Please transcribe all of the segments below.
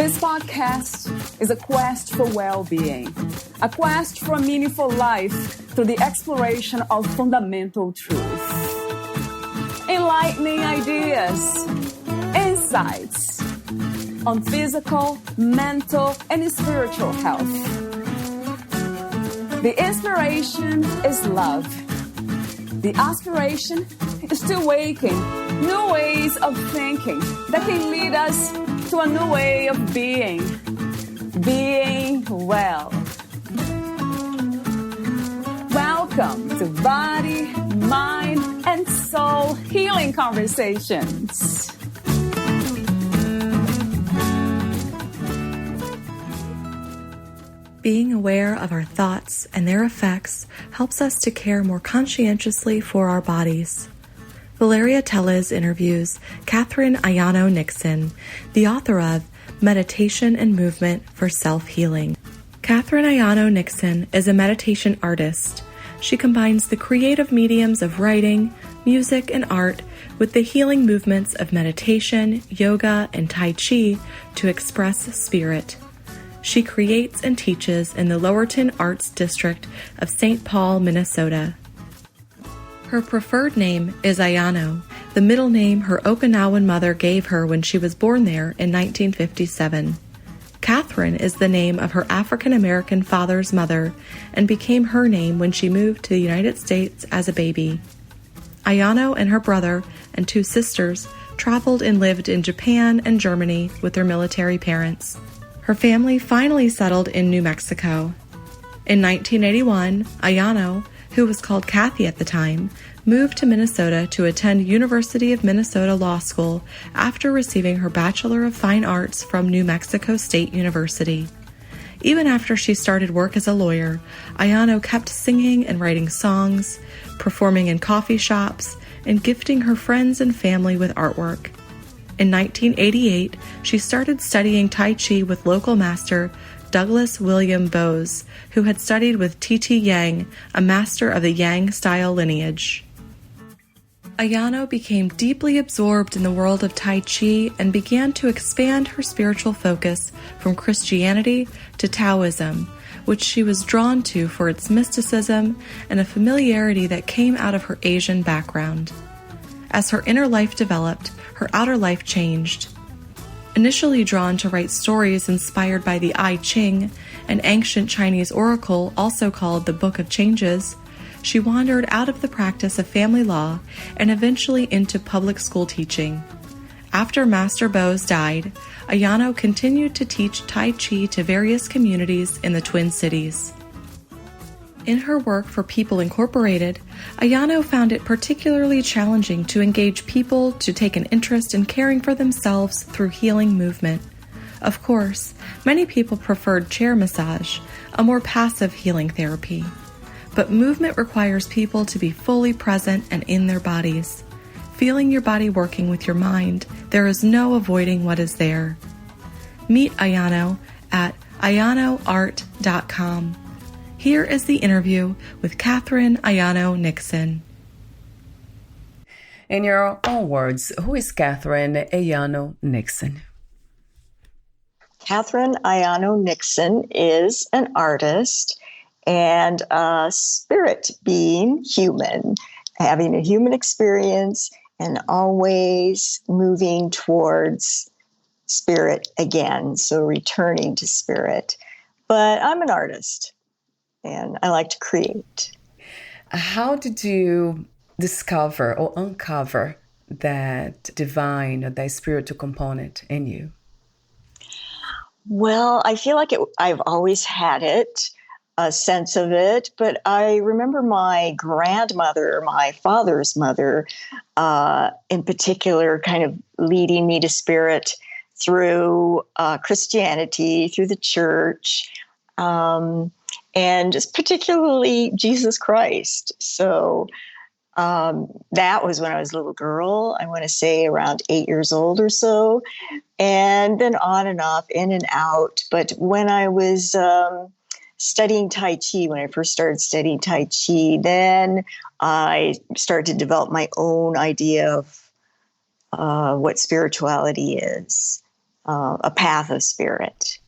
This podcast is a quest for well-being, a quest for a meaningful life through the exploration of fundamental truth. Enlightening ideas, insights on physical, mental, and spiritual health. The inspiration is love. The aspiration is to awaken new ways of thinking that can lead us to a new way of being well. Welcome to Body, Mind, and Soul Healing Conversations. Being aware of our thoughts and their effects helps us to care more conscientiously for our bodies. Valeria Teles interviews Catherine Ayano Nixon, the author of Meditation and Movement for Self-Healing. Catherine Ayano Nixon is a meditation artist. She combines the creative mediums of writing, music, and art with the healing movements of meditation, yoga, and Tai Chi to express spirit. She creates and teaches in the Lowertown Arts District of St. Paul, Minnesota. Her preferred name is Ayano, the middle name her Okinawan mother gave her when she was born there in 1957. Catherine is the name of her African-American father's mother and became her name when she moved to the United States as a baby. Ayano and her brother and two sisters traveled and lived in Japan and Germany with their military parents. Her family finally settled in New Mexico. In 1981, Ayano, who was called Kathy at the time, moved to Minnesota to attend University of Minnesota Law School after receiving her Bachelor of Fine Arts from New Mexico State University. Even after she started work as a lawyer, Ayano kept singing and writing songs, performing in coffee shops, and gifting her friends and family with artwork. In 1988, she started studying Tai Chi with local master Douglas William Bose, who had studied with T.T. Yang, a master of the Yang style lineage. Ayano became deeply absorbed in the world of Tai Chi and began to expand her spiritual focus from Christianity to Taoism, which she was drawn to for its mysticism and a familiarity that came out of her Asian background. As her inner life developed, her outer life changed. Initially drawn to write stories inspired by the I Ching, an ancient Chinese oracle also called the Book of Changes, she wandered out of the practice of family law and eventually into public school teaching. After Master Bose died, Ayano continued to teach Tai Chi to various communities in the Twin Cities. In her work for People Incorporated, Ayano found it particularly challenging to engage people to take an interest in caring for themselves through healing movement. Of course, many people preferred chair massage, a more passive healing therapy. But movement requires people to be fully present and in their bodies. Feeling your body working with your mind, there is no avoiding what is there. Meet Ayano at ayanoart.com. Here is the interview with Catherine Ayano Nixon. In your own words, who is Catherine Ayano Nixon? Catherine Ayano Nixon is an artist and a spirit being, human, having a human experience and always moving towards spirit again, so returning to spirit. But I'm an artist. And I like to create. How did you discover or uncover that divine or that spiritual component in you? Well, I feel like I've always had it, a sense of it. But I remember my grandmother, my father's mother, in particular, kind of leading me to spirit through Christianity, through the church. And just particularly Jesus Christ. So that was when I was a little girl, I want to say around 8 years old or so. And then on and off, in and out. But when I was studying Tai Chi, when I first started studying Tai Chi, then I started to develop my own idea of what spirituality is. a path of spirit.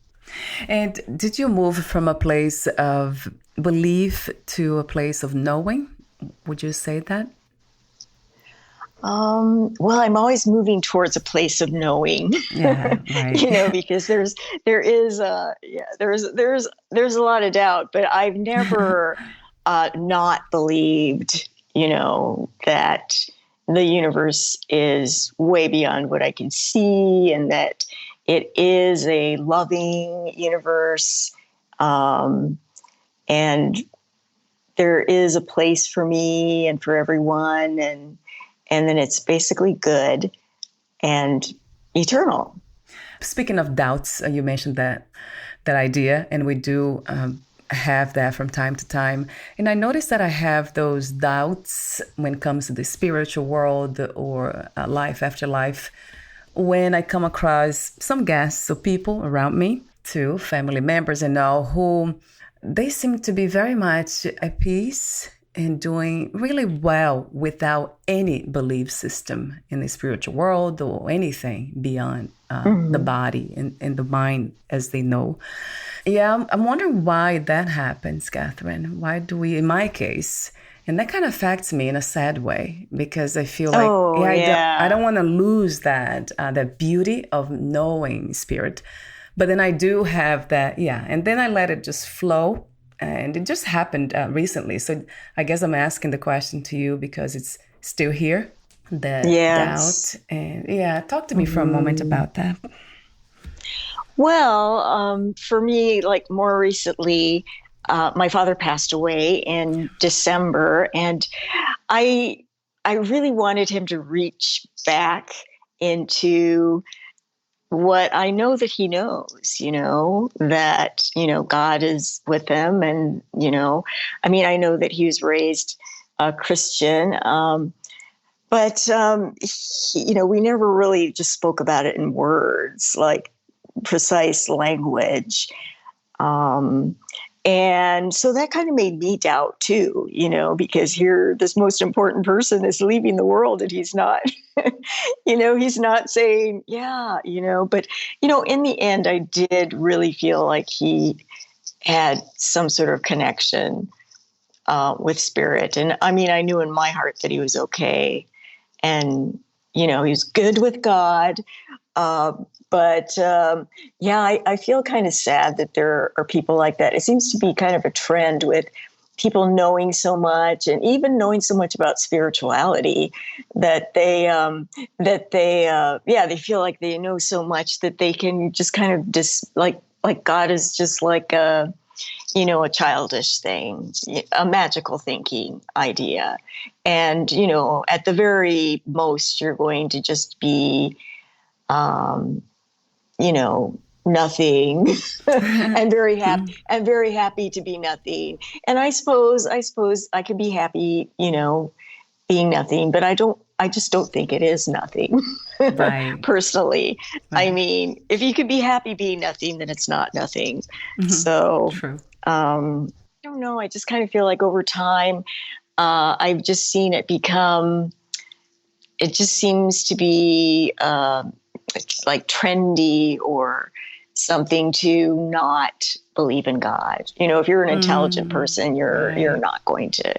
And did you move from a place of belief to a place of knowing? Would you say that? Well, I'm always moving towards a place of knowing. Yeah, right. Because there's a lot of doubt, but I've never not believed, that the universe is way beyond what I can see, and that it is a loving universe, and there is a place for me and for everyone, and then it's basically good and eternal. Speaking of doubts, you mentioned that idea, and we do have that from time to time. And I noticed that I have those doubts when it comes to the spiritual world or life after life when I come across some guests or people around me, too, family members and all, who they seem to be very much at peace and doing really well without any belief system in the spiritual world or anything beyond the body and the mind as they know. Yeah, I'm wondering why that happens, Catherine. Why do we, in my case, and that kind of affects me in a sad way, because I feel like I don't want to lose that beauty of knowing spirit. But then I do have that, and then I let it just flow. And it just happened recently. So I guess I'm asking the question to you because it's still here, the doubt. And talk to me for a moment about that. Well, for me, like more recently, my father passed away in December, and I really wanted him to reach back into what I know that he knows, that, God is with him. And, I know that he was raised a Christian, but, we never really just spoke about it in words, like precise language. And so that kind of made me doubt too, because here this most important person is leaving the world and he's not, he's not saying, but, in the end, I did really feel like he had some sort of connection with spirit. And I knew in my heart that he was okay. And, he was good with God. But I feel kind of sad that there are people like that. It seems to be kind of a trend with people knowing so much and even knowing so much about spirituality that they feel like they know so much that they can just kind of like God is just like a childish thing, a magical thinking idea. And, at the very most, you're going to just be nothing and very happy to be nothing. And I suppose I could be happy, being nothing, but I just don't think it is nothing. Right. Personally. Right. If you could be happy being nothing, then it's not nothing. Mm-hmm. So, true. I don't know. I just kind of feel like over time, I've just seen it become, it just seems to be, like trendy or something to not believe in God. If you're an intelligent person, you're not going to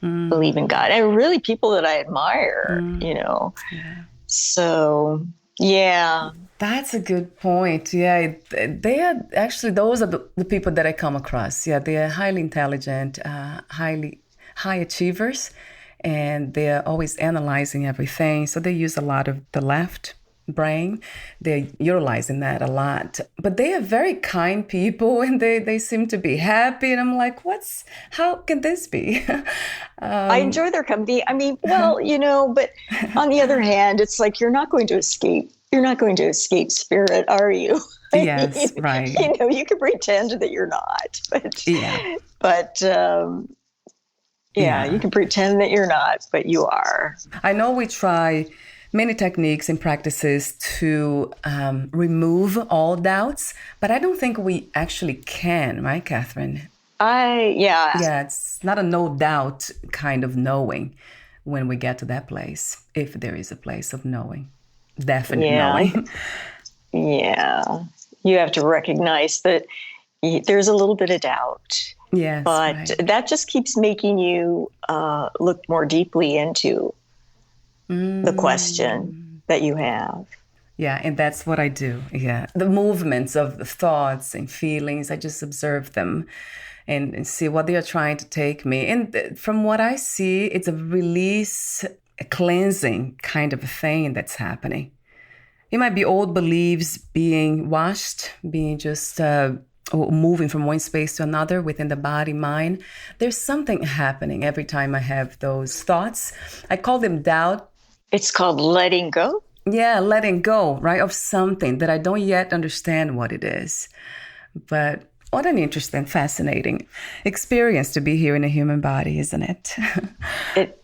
believe in God. And really people that I admire, Yeah. So, yeah. That's a good point. Yeah, they are actually, those are the people that I come across. Yeah, they are highly intelligent, high achievers, and they're always analyzing everything. So they use a lot of the left brain. They're utilizing that a lot. But they are very kind people, and they seem to be happy. And I'm like, how can this be? I enjoy their company. But on the other hand, it's like you're not going to escape spirit, are you? Yes, right. You can pretend that you're not, but you can pretend that you're not, but you are. I know we try many techniques and practices to remove all doubts, but I don't think we actually can, right, Catherine? Yeah, it's not a no doubt kind of knowing when we get to that place, if there is a place of knowing, definite knowing. Yeah. You have to recognize that there's a little bit of doubt, Yes, but right. that just keeps making you look more deeply into the question Mm. that you have. Yeah, and that's what I do. Yeah. The movements of the thoughts and feelings, I just observe them and see what they are trying to take me. And from what I see, it's a release, a cleansing kind of a thing that's happening. It might be old beliefs being washed, being just moving from one space to another within the body, mind. There's something happening every time I have those thoughts. I call them doubt. It's called letting go. Yeah, letting go, right, of something that I don't yet understand what it is. But what an interesting, fascinating experience to be here in a human body, isn't it?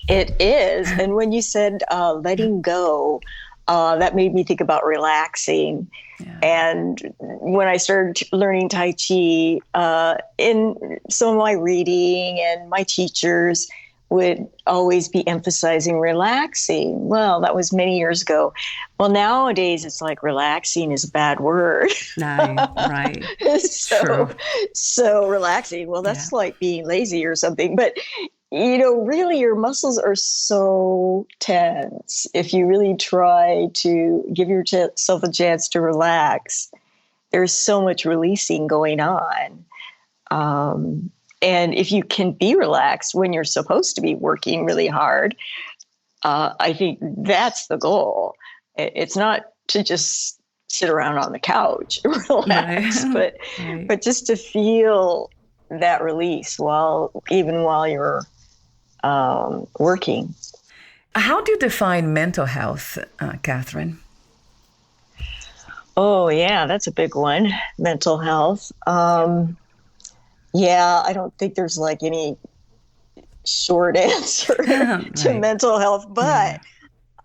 It is. And when you said letting go, that made me think about relaxing. Yeah. And when I started learning Tai Chi, in some of my reading and my teachers would always be emphasizing relaxing. Well, that was many years ago. Well, nowadays it's like relaxing is a bad word. Right. so, True. so relaxing. Well, that's Yeah. like being lazy or something. But really your muscles are so tense. If you really try to give yourself a chance to relax, there's so much releasing going on. And if you can be relaxed when you're supposed to be working really hard, I think that's the goal. It's not to just sit around on the couch and relax, Right. but just to feel that release even while you're working. How do you define mental health, Catherine? Oh, yeah, that's a big one. Mental health. Yeah, I don't think there's like any short answer to Right. mental health, but Yeah.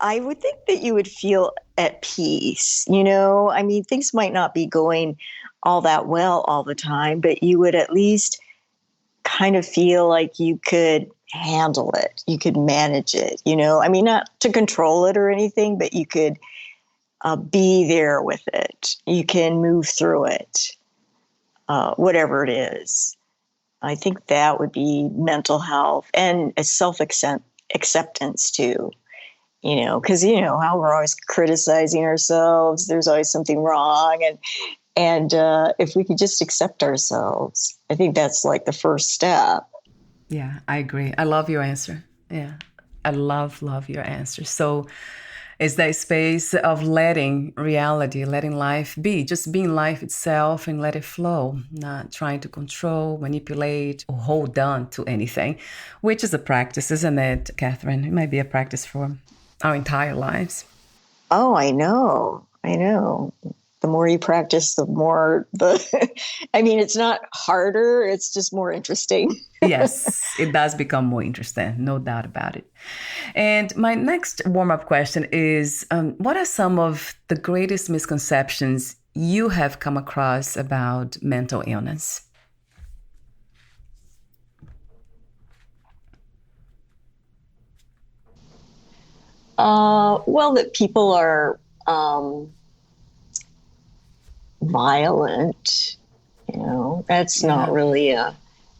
I would think that you would feel at peace. I mean, things might not be going all that well all the time, but you would at least kind of feel like you could handle it. You could manage it, I mean, not to control it or anything, but you could be there with it. You can move through it, whatever it is. I think that would be mental health and a self-acceptance too, because, how we're always criticizing ourselves. There's always something wrong. And if we could just accept ourselves, I think that's like the first step. Yeah, I agree. I love your answer. Yeah, I love your answer. So it's that space of letting reality, letting life be, just being life itself and let it flow, not trying to control, manipulate, or hold on to anything, which is a practice, isn't it, Catherine? It might be a practice for our entire lives. Oh, I know. The more you practice, I mean, it's not harder. It's just more interesting. Yes, it does become more interesting, no doubt about it. And my next warm-up question is, what are some of the greatest misconceptions you have come across about mental illness? Well, that people are violent, that's not really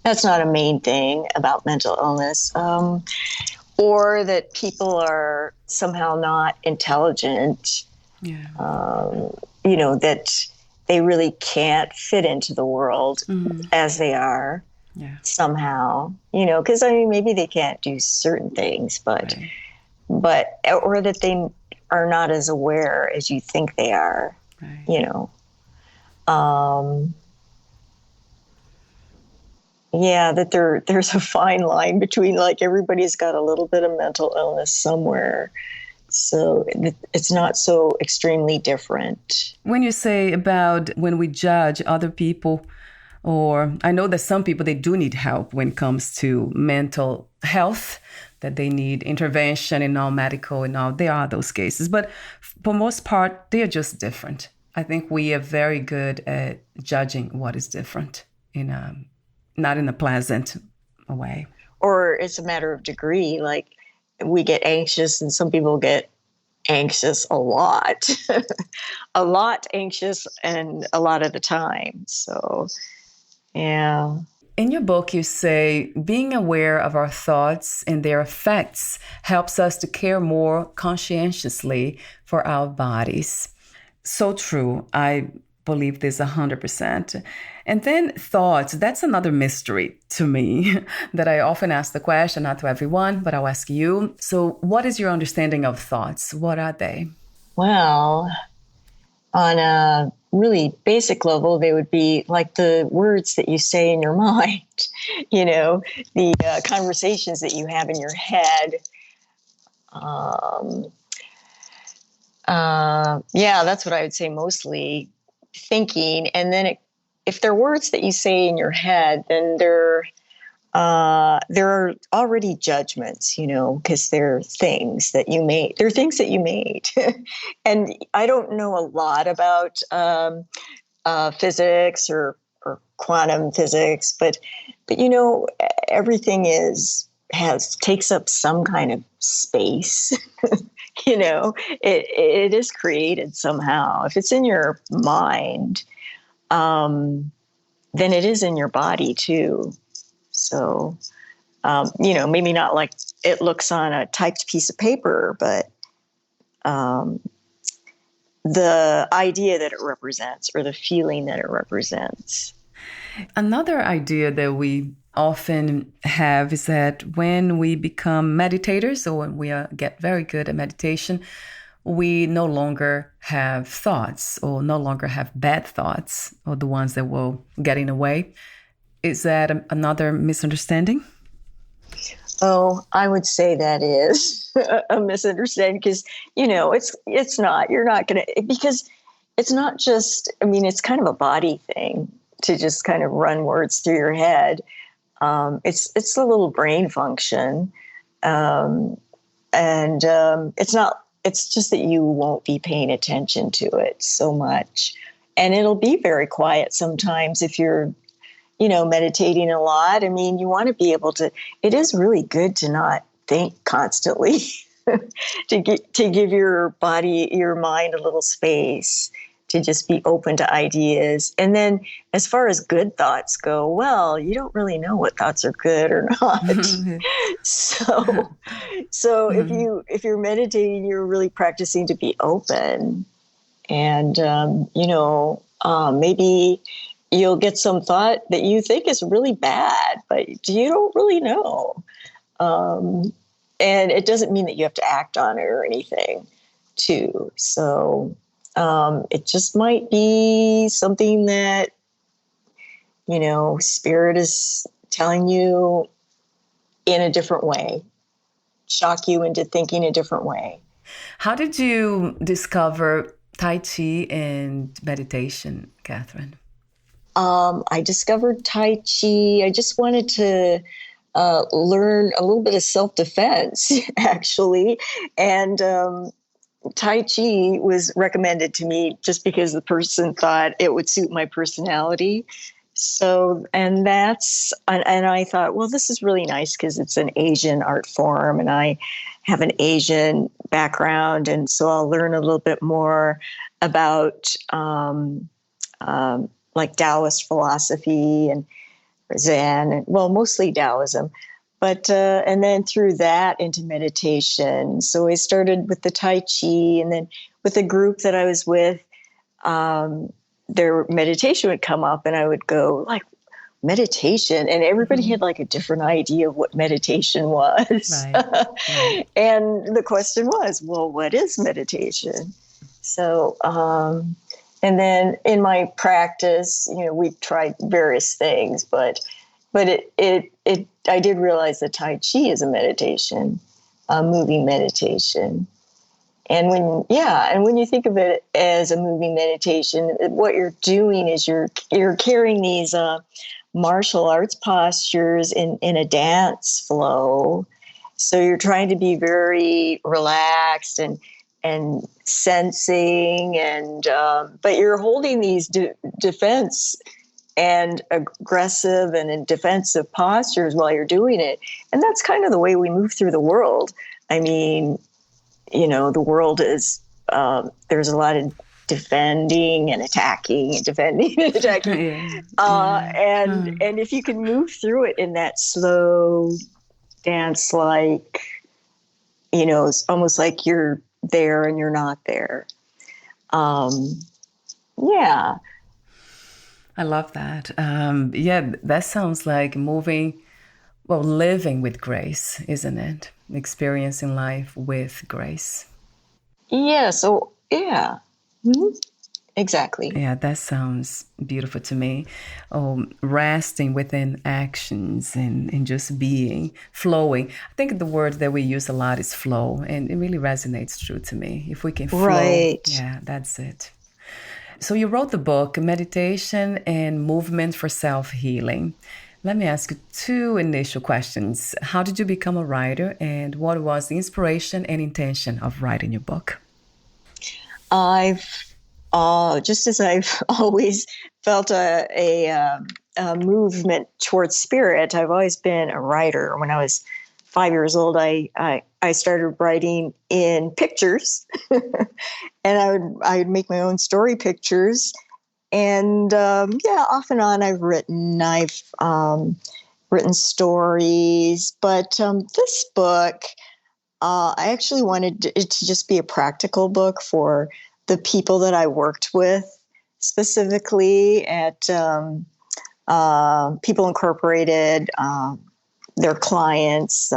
that's not a main thing about mental illness. Or that people are somehow not intelligent, Yeah. That they really can't fit into the world as they are Yeah. somehow, because I mean, maybe they can't do certain things, Right. or that they are not as aware as you think they are, Right. Yeah, that there's a fine line between like everybody's got a little bit of mental illness somewhere. So it's not so extremely different. When you say about when we judge other people, or I know that some people, they do need help when it comes to mental health, that they need intervention and all medical and all, there are those cases. But for most part, they are just different. I think we are very good at judging what is different not in a pleasant way. Or it's a matter of degree. Like we get anxious and some people get anxious a lot, a lot anxious, and a lot of the time. So, yeah. In your book, you say being aware of our thoughts and their effects helps us to care more conscientiously for our bodies. So true. I believe this 100%. And then thoughts, that's another mystery to me that I often ask the question, not to everyone, but I'll ask you. So, what is your understanding of thoughts? What are they? Well, on a really basic level, they would be like the words that you say in your mind, the conversations that you have in your head. Yeah, that's what I would say mostly, thinking. And then if they're words that you say in your head, then there are already judgments, because they're things that you made. They're things that you made. And I don't know a lot about physics or quantum physics, but everything takes up some kind of space. It is created somehow. If it's in your mind, then it is in your body too. So, maybe not like it looks on a typed piece of paper, but the idea that it represents or the feeling that it represents. Another idea that we often have is that when we become meditators, or when we get very good at meditation, we no longer have thoughts, or no longer have bad thoughts, or the ones that will get in the way. Is that another misunderstanding? Oh, I would say that is a misunderstanding because, it's not. You're not going to, because it's not just, it's kind of a body thing to just kind of run words through your head. It's a little brain function. It's just that you won't be paying attention to it so much. And it'll be very quiet sometimes if you're, meditating a lot. You want to be able to, it is really good to not think constantly, to give your body, your mind a little space to just be open to ideas. And then as far as good thoughts go, well, you don't really know what thoughts are good or not. So if you're meditating, you're really practicing to be open, and, maybe you'll get some thought that you think is really bad, but you don't really know. And it doesn't mean that you have to act on it or anything too. So it just might be something that, spirit is telling you in a different way, shock you into thinking a different way. How did you discover Tai Chi and meditation, Catherine? I discovered Tai Chi. I just wanted to learn a little bit of self-defense, actually. And Tai Chi was recommended to me just because the person thought it would suit my personality. So, and I thought, well, this is really nice because it's an Asian art form and I have an Asian background. And so I'll learn a little bit more about like Taoist philosophy and Zen, and mostly Taoism, but and then through that into meditation. So I started with the Tai Chi, and then with the group that I was with, their meditation would come up, and I would go like, meditation, and everybody had like a different idea of what meditation was. Right. And the question was, well, what is meditation? So and then in my practice, we've tried various things, but I did realize that Tai Chi is a meditation, a moving meditation. And when you think of it as a moving meditation, what you're doing is you're carrying these martial arts postures in a dance flow. So you're trying to be very relaxed and sensing, and but you're holding these defense and aggressive and in defensive postures while you're doing it. And that's kind of the way we move through the world. the world is, there's a lot of defending and attacking and defending and attacking. And if you can move through it in that slow dance, like, it's almost like you're there and you're not there. Yeah. I love that. That sounds like living with grace, isn't it? Experiencing life with grace. Yeah. So, yeah. Mm-hmm. Exactly. Yeah, that sounds beautiful to me. Resting within actions and just being, flowing. I think the word that we use a lot is flow, and it really resonates true to me. If we can flow, right. Yeah, that's it. So you wrote the book, Meditation and Movement for Self-Healing. Let me ask you two initial questions. How did you become a writer, and what was the inspiration and intention of writing your book? Just as I've always felt a movement towards spirit, I've always been a writer. When I was 5 years old, I started writing in pictures, and I would make my own story pictures. And off and on, I've written stories. But this book, I actually wanted it to just be a practical book for the people that I worked with, specifically at People Incorporated, their clients,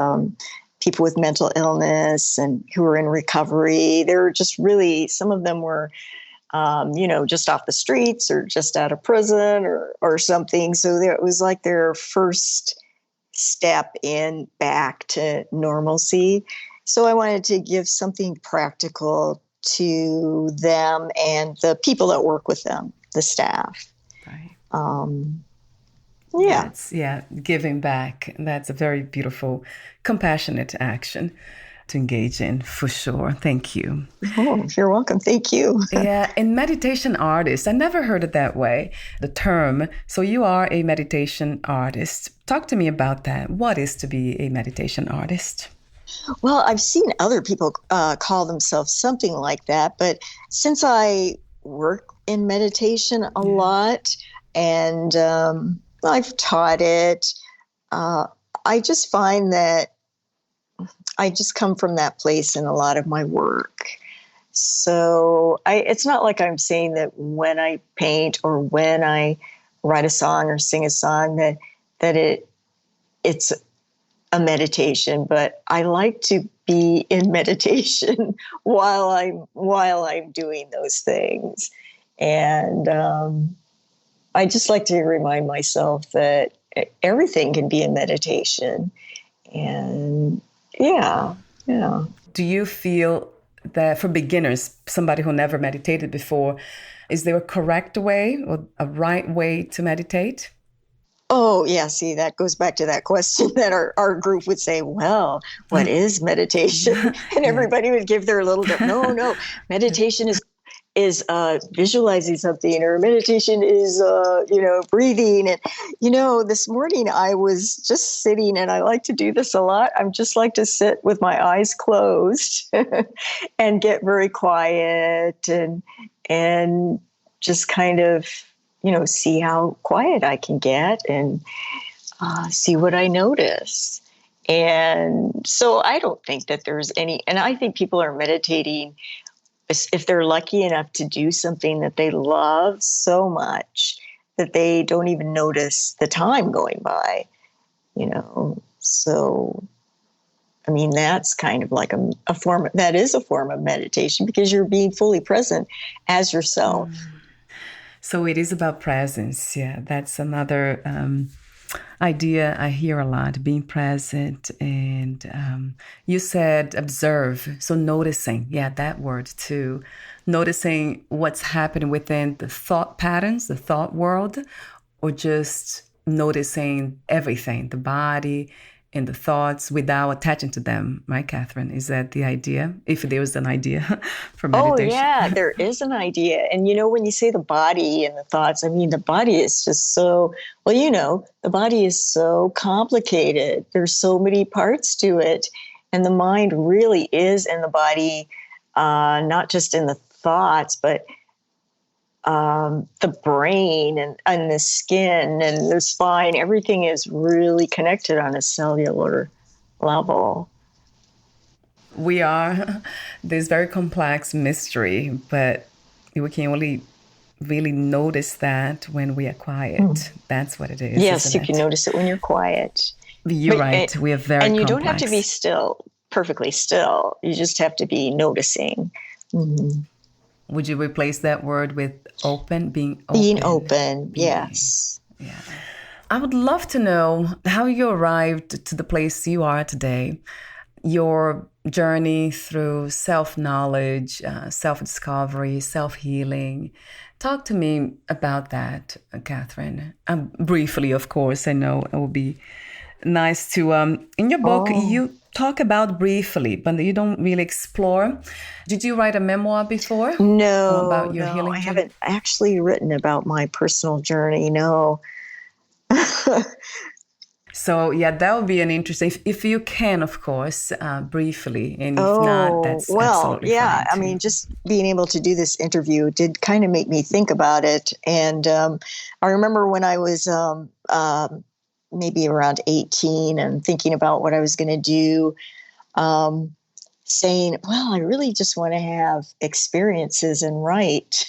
people with mental illness and who were in recovery. They were just really, some of them were, just off the streets or just out of prison or something. So it was like their first step back to normalcy. So I wanted to give something practical to them and the people that work with them, the staff. Right. Giving back. That's a very beautiful, compassionate action to engage in, for sure. Thank you. Oh, you're welcome. Thank you. And meditation artist. I never heard it that way, the term. So you are a meditation artist. Talk to me about that. What is to be a meditation artist? Well, I've seen other people call themselves something like that, but since I work in meditation a lot and I've taught it, I just find that I just come from that place in a lot of my work. So it's not like I'm saying that when I paint or when I write a song or sing a song that it's a meditation, but I like to be in meditation while I'm doing those things. And I just like to remind myself that everything can be a meditation. And yeah. Do you feel that for beginners, somebody who never meditated before, is there a correct way or a right way to meditate? Oh, yeah. See, that goes back to that question that our group would say, well, what is meditation? And everybody would give their little, no, meditation is visualizing something, or meditation is, breathing. And, this morning I was just sitting, and I like to do this a lot. I'm just like to sit with my eyes closed and get very quiet and just kind of, see how quiet I can get and see what I notice. And so I don't think that there's and I think people are meditating if they're lucky enough to do something that they love so much that they don't even notice the time going by, So, I mean, that's kind of like a form of meditation, because you're being fully present as yourself. So it is about presence. Yeah, that's another idea I hear a lot, being present. And you said observe. So noticing, that word too. Noticing what's happening within the thought patterns, the thought world, or just noticing everything, the body and the thoughts without attaching to them, right, Catherine? Is that the idea? If there was an idea for meditation. Oh, yeah, there is an idea. And, when you say the body and the thoughts, I mean, the body is just so, the body is so complicated. There's so many parts to it. And the mind really is in the body, not just in the thoughts, but the brain and the skin and the spine. Everything is really connected on a cellular level. We are this very complex mystery, but we can only really notice that when we are quiet. That's what it is. Yes, you isn't can it? notice it when you're quiet. You're right. We are very and you complex. don't have to be still, perfectly still. You just have to be noticing. Mm-hmm. Would you replace that word with open? Being open. Being open, yes. Yeah. I would love to know how you arrived to the place you are today. Your journey through self-knowledge, self-discovery, self-healing. Talk to me about that, Catherine. Briefly, of course. I know it would be nice to... in your book, you talk about briefly, but you don't really explore. Did you write a memoir before? No, about your healing I journey? haven't actually written about my personal journey, no. So, yeah, that would be an interesting, if you can, of course, briefly. And if not, that's absolutely fine. I mean, just being able to do this interview did kind of make me think about it. And I remember when I was maybe around 18 and thinking about what I was going to do, saying, well, I really just want to have experiences and write.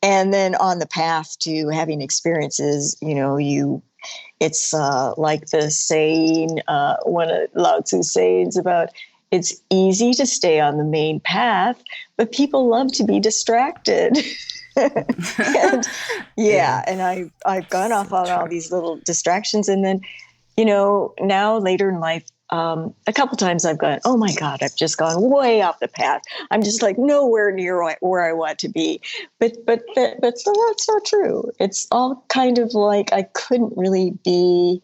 And then on the path to having experiences, it's like the saying, one of Lao Tzu's sayings about, it's easy to stay on the main path, but people love to be distracted. And I've gone off on all these little distractions. And then, now later in life, a couple times I've gone, oh my God, I've just gone way off the path. I'm just like nowhere near where I want to be. But so that's not true. It's all kind of like I couldn't really be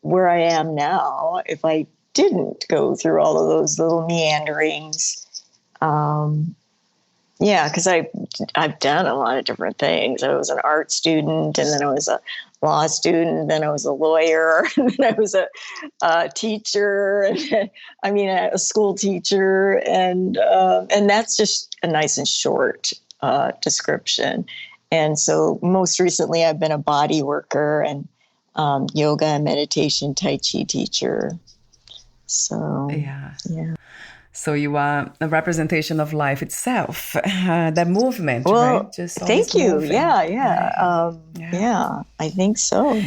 where I am now if I didn't go through all of those little meanderings. Because I've done a lot of different things. I was an art student, and then I was a law student, and then I was a lawyer, and then I was a teacher, and a school teacher, and that's just a nice and short description. And so most recently, I've been a body worker and yoga and meditation Tai Chi teacher. So yeah. So you are a representation of life itself, that movement, well, right? Just thank you. Moving. Yeah, I think so.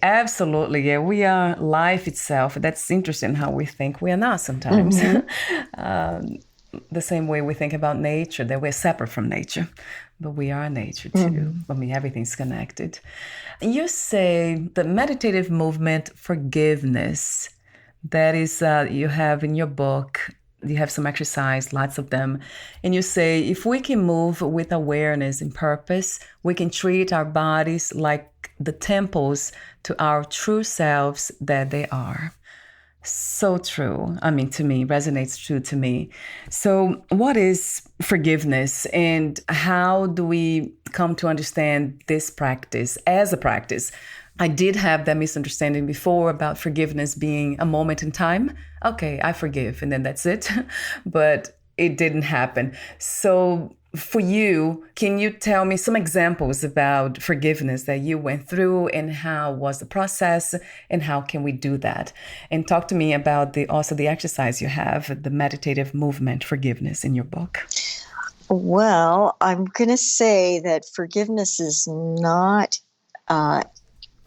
Absolutely. Yeah, we are life itself. That's interesting how we think we are not sometimes. Mm-hmm. The same way we think about nature, that we're separate from nature, but we are nature too. Mm-hmm. Everything's connected. You say the meditative movement, forgiveness, that is, you have in your book, you have some exercise, lots of them. And you say, if we can move with awareness and purpose, we can treat our bodies like the temples to our true selves that they are. So true. To me, resonates true to me. So what is forgiveness, and how do we come to understand this practice as a practice? I did have that misunderstanding before about forgiveness being a moment in time. Okay, I forgive, and then that's it. But it didn't happen. So for you, can you tell me some examples about forgiveness that you went through, and how was the process, and how can we do that? And talk to me about also the exercise you have, the meditative movement, forgiveness, in your book. Well, I'm going to say that forgiveness is not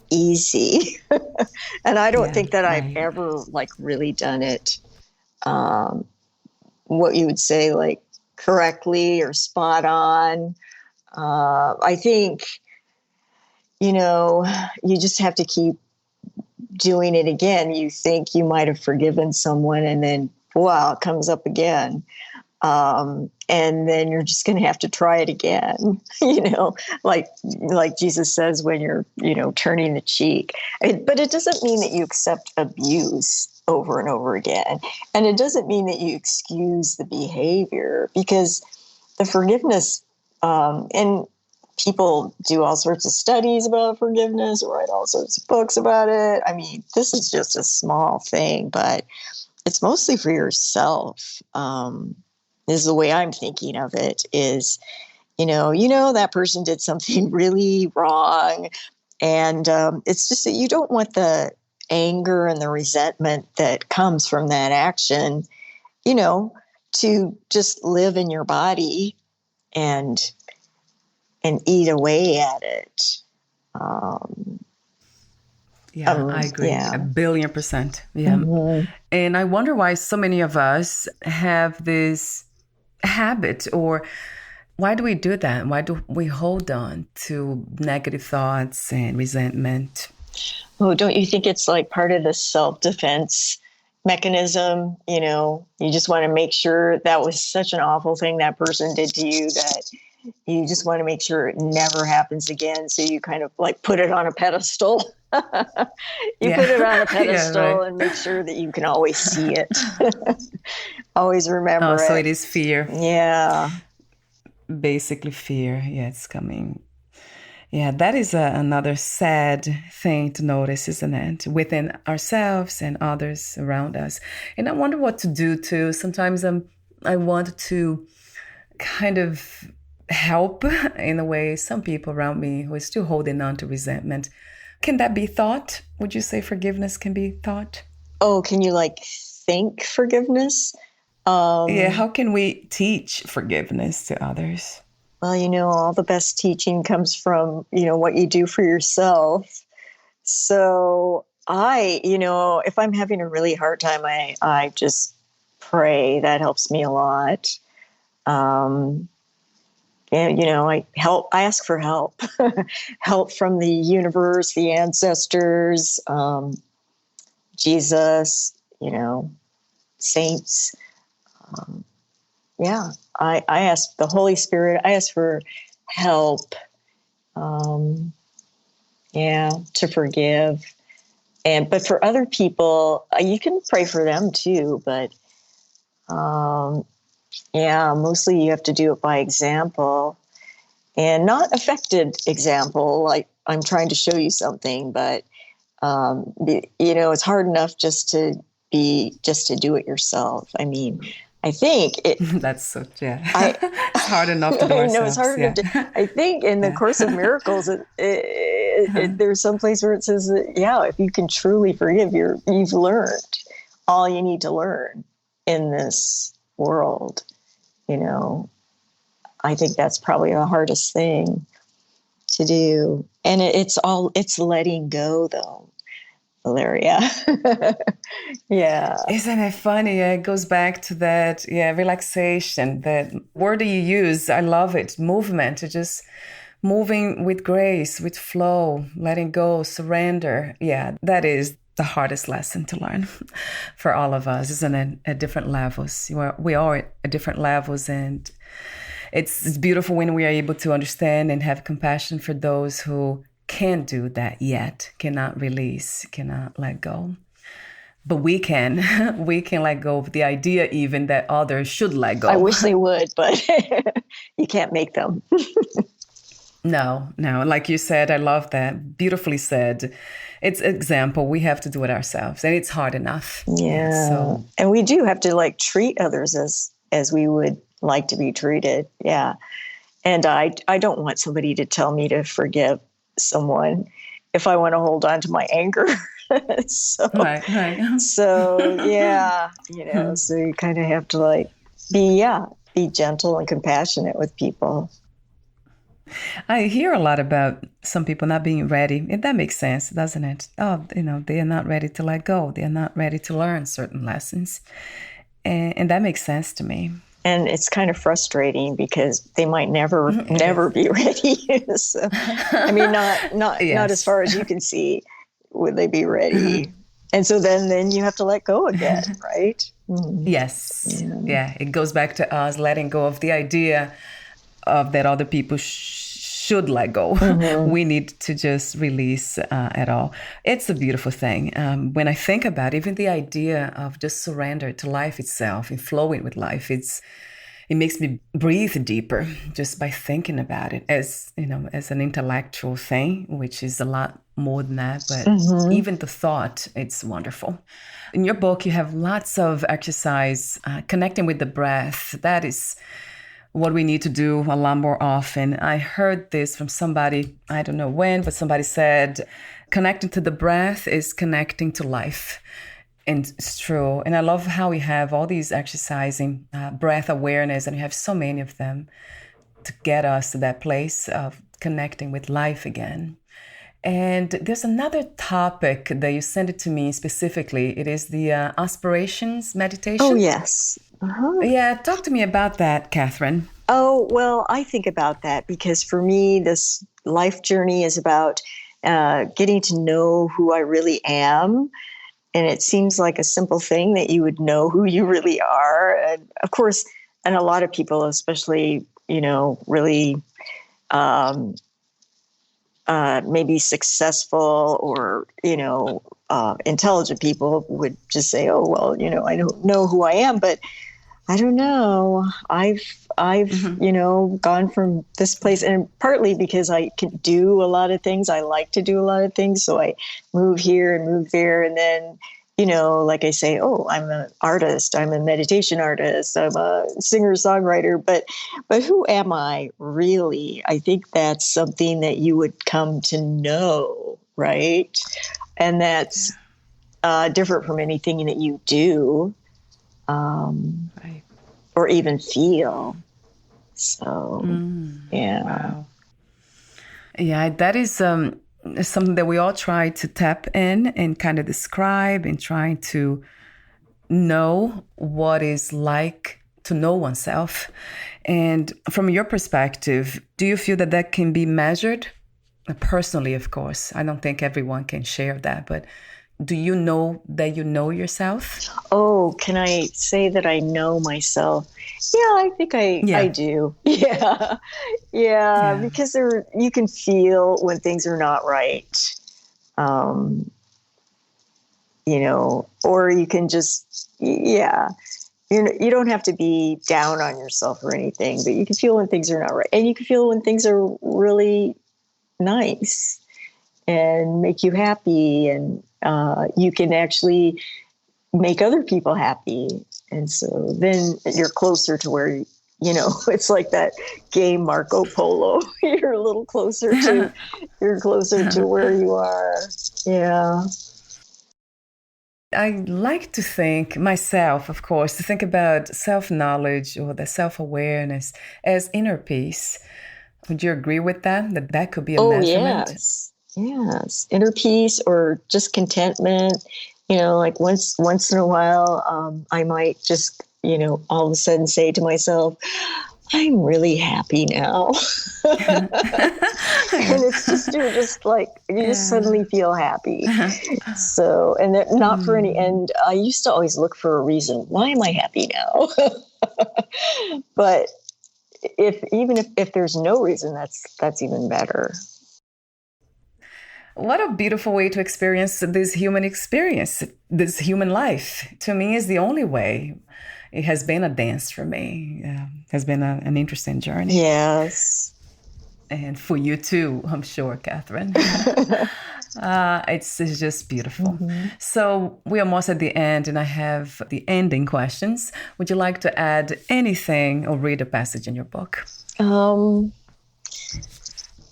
easy. And I don't think that I've ever really done it, what you would say, correctly or spot on. I think, you just have to keep doing it again. You think you might have forgiven someone, and then, wow, it comes up again. And then you're just going to have to try it again, like Jesus says, when you're, turning the cheek. But it doesn't mean that you accept abuse over and over again. And it doesn't mean that you excuse the behavior, because the forgiveness, and people do all sorts of studies about forgiveness, write all sorts of books about it. I mean, this is just a small thing, but it's mostly for yourself. This is the way I'm thinking of it is, that person did something really wrong. And it's just that you don't want the anger and the resentment that comes from that action, to just live in your body and eat away at it. I agree. Yeah. 1,000,000,000%. Yeah. Mm-hmm. And I wonder why so many of us have this habit, or why do we do that? Why do we hold on to negative thoughts and resentment? Oh, don't you think it's like part of the self-defense mechanism? You just want to make sure that was such an awful thing that person did to you that you just want to make sure it never happens again. So you kind of like put it on a pedestal. Put it on a pedestal and make sure that you can always see it. Always remember it. So it is fear. Yeah. Basically fear. Yeah, it's coming. Yeah, that is another sad thing to notice, isn't it? Within ourselves and others around us. And I wonder what to do too. Sometimes I want to kind of help in a way some people around me who are still holding on to resentment. Can that be thought? Would you say forgiveness can be thought? Oh, can you think forgiveness? How can we teach forgiveness to others? Well, all the best teaching comes from, what you do for yourself. So if I'm having a really hard time, I just pray. That helps me a lot. I ask for help, help from the universe, the ancestors, Jesus, saints. I ask the Holy Spirit, I ask for help, to forgive. But for other people, you can pray for them too, but, mostly you have to do it by example and not affected example. Like I'm trying to show you something, but, it's hard enough just to do it yourself. I mean, I think it. That's so, it's hard enough to do ourselves. No, it's hard enough to. I think in the Course of Miracles, there's some place where it says that, if you can truly forgive, you've learned all you need to learn in this world. I think that's probably the hardest thing to do, and it's letting go, though. Valeria. Yeah. Isn't it funny? It goes back to that, relaxation, that word that you use. I love it. Movement, just moving with grace, with flow, letting go, surrender. Yeah, that is the hardest lesson to learn for all of us, isn't it? At different levels. We are at different levels, and it's beautiful when we are able to understand and have compassion for those who can't do that yet, cannot release, cannot let go. But we can let go of the idea even that others should let go. I wish they would, but you can't make them. No. Like you said, I love that. Beautifully said. It's example. We have to do it ourselves, and it's hard enough. Yeah. So, and we do have to treat others as we would like to be treated. Yeah. And I don't want somebody to tell me to forgive someone if I want to hold on to my anger. So yeah, so you kind of have to be gentle and compassionate with people. I hear a lot about some people not being ready, and that makes sense, doesn't it? Oh, they are not ready to let go. They are not ready to learn certain lessons, and that makes sense to me. And it's kind of frustrating because they might never be ready. So, I mean, not as far as you can see, would they be ready? And so then you have to let go again, right? Mm-hmm. Yes. Yeah. It goes back to us letting go of the idea of that other people should let go. Mm-hmm. We need to just release it all. It's a beautiful thing. When I think about even the idea of just surrender to life itself and flowing with life, it's it makes me breathe deeper just by thinking about it as, as an intellectual thing, which is a lot more than that. But even the thought, it's wonderful. In your book, you have lots of exercise connecting with the breath. That is what we need to do a lot more often. I heard this from somebody, I don't know when, but somebody said, connecting to the breath is connecting to life. And it's true. And I love how we have all these exercising breath awareness, and we have so many of them to get us to that place of connecting with life again. And there's another topic that you sent it to me specifically. It is the aspirations meditation. Oh, yes. Yeah, talk to me about that, Catherine. Oh, well, I think about that because for me, this life journey is about getting to know who I really am. And it seems like a simple thing that you would know who you really are. And of course, and a lot of people, especially, really maybe successful or, intelligent people would just say, oh, well, I don't know who I am, but I don't know. I've gone from this place, and partly because I can do a lot of things. I like to do a lot of things. So I move here and move there. And then, like I say, oh, I'm an artist. I'm a meditation artist. I'm a singer-songwriter. But who am I really? I think that's something that you would come to know, right? And that's different from anything that you do. Right. Or even feel. So, yeah. Wow. Yeah, that is something that we all try to tap in and kind of describe and trying to know what it's like to know oneself. And from your perspective, do you feel that that can be measured? Personally, of course. I don't think everyone can share that, but do you know that you know yourself? Oh, can I say that I know myself? Yeah, I think I do. Yeah, because you can feel when things are not right, or you can just, you don't have to be down on yourself or anything, but you can feel when things are not right. And you can feel when things are really nice and make you happy, and you can actually make other people happy. And so then you're closer to where, it's like that game Marco Polo. You're a little closer to where you are. Yeah. I like to think myself, of course, to think about self-knowledge or the self-awareness as inner peace. Would you agree with that? That could be a measurement? Yes. Inner peace or just contentment. Like once in a while, I might just, all of a sudden say to myself, I'm really happy now. And it's just, you just suddenly feel happy. So, and not for any end. I used to always look for a reason. Why am I happy now? But if there's no reason, that's even better. What a beautiful way to experience, this human life. To me, is the only way. It has been a dance for me. It has been an interesting journey. Yes. And for you too, I'm sure, Catherine. It's just beautiful. Mm-hmm. So we're almost at the end, and I have the ending questions. Would you like to add anything or read a passage in your book?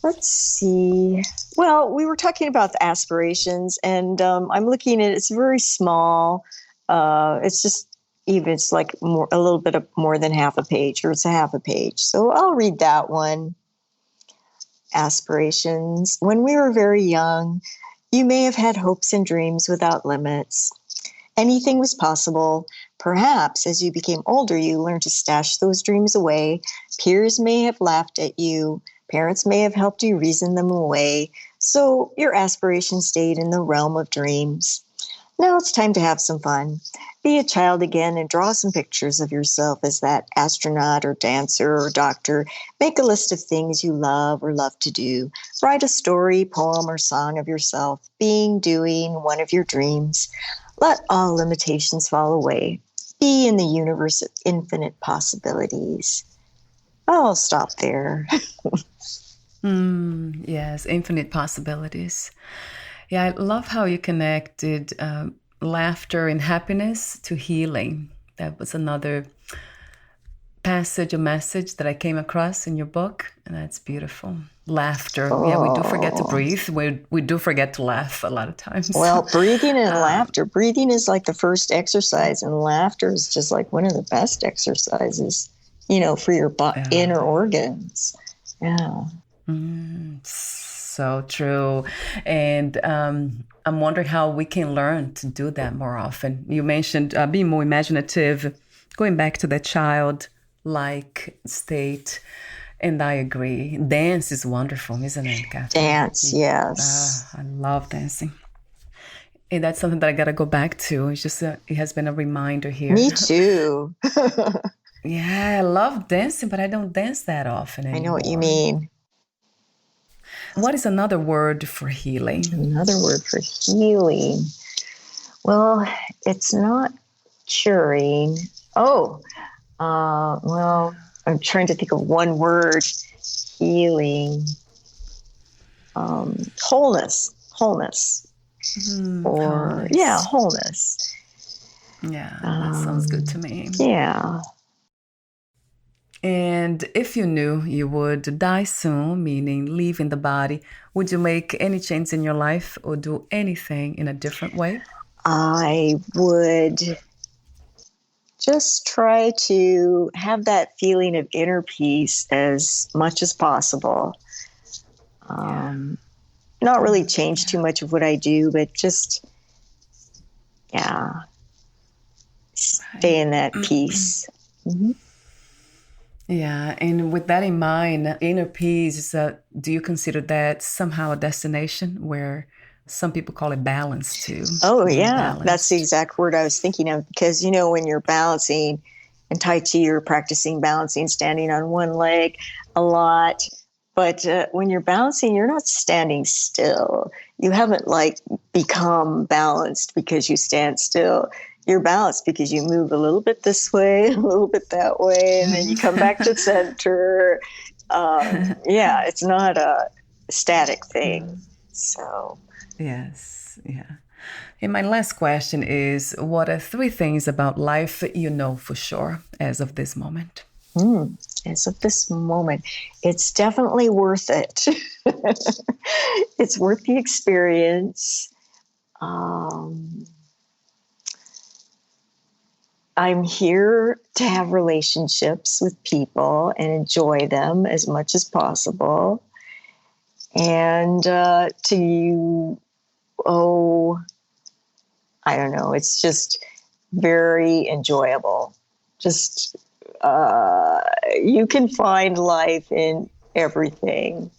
Let's see. Well, we were talking about the aspirations, and I'm looking at it's very small. It's just it's like a little bit of more than half a page, or it's a half a page. So I'll read that one. Aspirations. When we were very young, you may have had hopes and dreams without limits. Anything was possible. Perhaps as you became older, you learned to stash those dreams away. Peers may have laughed at you. Parents may have helped you reason them away. So your aspirations stayed in the realm of dreams. Now it's time to have some fun. Be a child again and draw some pictures of yourself as that astronaut or dancer or doctor. Make a list of things you love or love to do. Write a story, poem, or song of yourself, doing one of your dreams. Let all limitations fall away. be in the universe of infinite possibilities. I'll stop there. Yes, infinite possibilities. Yeah, I love how you connected laughter and happiness to healing. That was another passage, a message that I came across in your book, and that's beautiful. Laughter. Yeah, we do forget to breathe. We do forget to laugh a lot of times. Well, breathing and laughter. Breathing is like the first exercise, and laughter is just like one of the best exercises, for your inner organs. Yeah. So true. And I'm wondering how we can learn to do that more often. You mentioned being more imaginative, going back to the childlike state. And I agree. Dance is wonderful, isn't it, Catherine? Dance, yes. I love dancing. And that's something that I got to go back to. It's just, it has been a reminder here. Me too. Yeah, I love dancing, but I don't dance that often anymore. I know what you mean. What is another word for healing? Another word for healing. Well, it's not curing. Well, I'm trying to think of one word. Healing. Wholeness. Wholeness. Wholeness. Yeah, that sounds good to me. Yeah. And if you knew you would die soon, meaning leaving the body, would you make any change in your life or do anything in a different way? I would just try to have that feeling of inner peace as much as possible. Not really change too much of what I do, but just, stay in that peace. Mm-hmm. Yeah, and with that in mind, inner peace, do you consider that somehow a destination where some people call it balance too? Oh, yeah. Balanced. That's the exact word I was thinking of. Because, when you're balancing in Tai Chi, you're practicing balancing, standing on one leg a lot. But when you're balancing, you're not standing still. You haven't become balanced because you stand still. You're balanced because you move a little bit this way, a little bit that way, and then you come back to center. It's not a static thing. So, yes, yeah. And my last question is, what are 3 things about life you know for sure as of this moment? As of this moment, it's definitely worth it. It's worth the experience. I'm here to have relationships with people and enjoy them as much as possible. And I don't know, it's just very enjoyable. Just, you can find life in everything.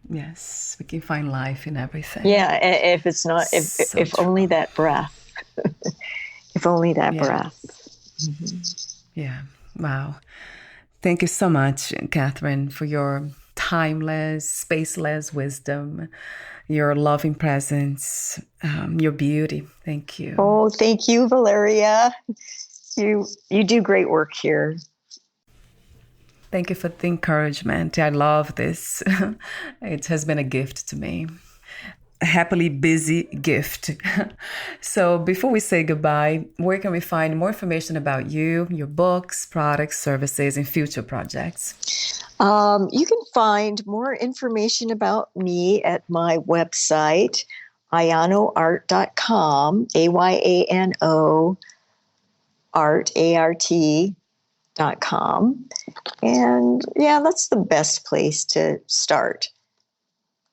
Yes, we can find life in everything. Yeah, if it's not, if only that breath. If only that breath. Mm-hmm. Yeah. Wow. Thank you so much, Catherine, for your timeless, spaceless wisdom, your loving presence, your beauty. Thank you. Oh, thank you, Valeria. You do great work here. Thank you for the encouragement. I love this. It has been a gift to me. A happily busy gift. So before we say goodbye, where can we find more information about you, your books, products, services, and future projects? You can find more information about me at my website, ayanoart.com, AYANO art, ART.com. And that's the best place to start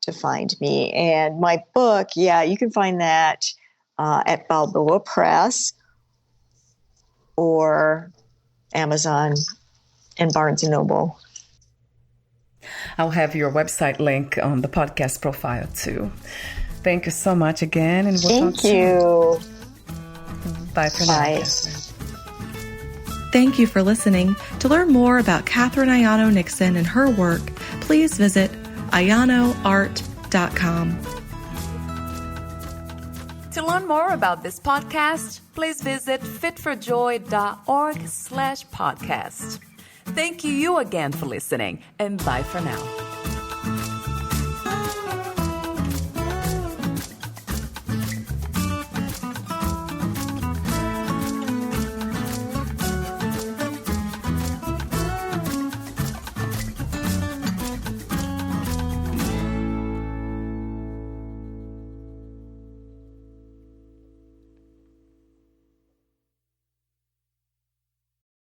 to find me. And my book, you can find that at Balboa Press or Amazon and Barnes & Noble. I'll have your website link on the podcast profile too. Thank you so much again. And we'll Thank you. Bye for Bye. now. Thank you for listening. To learn more about Catherine Ayano Nixon and her work, please visit ayanoart.com. To learn more about this podcast, please visit fitforjoy.org/podcast. Thank you again for listening, and bye for now.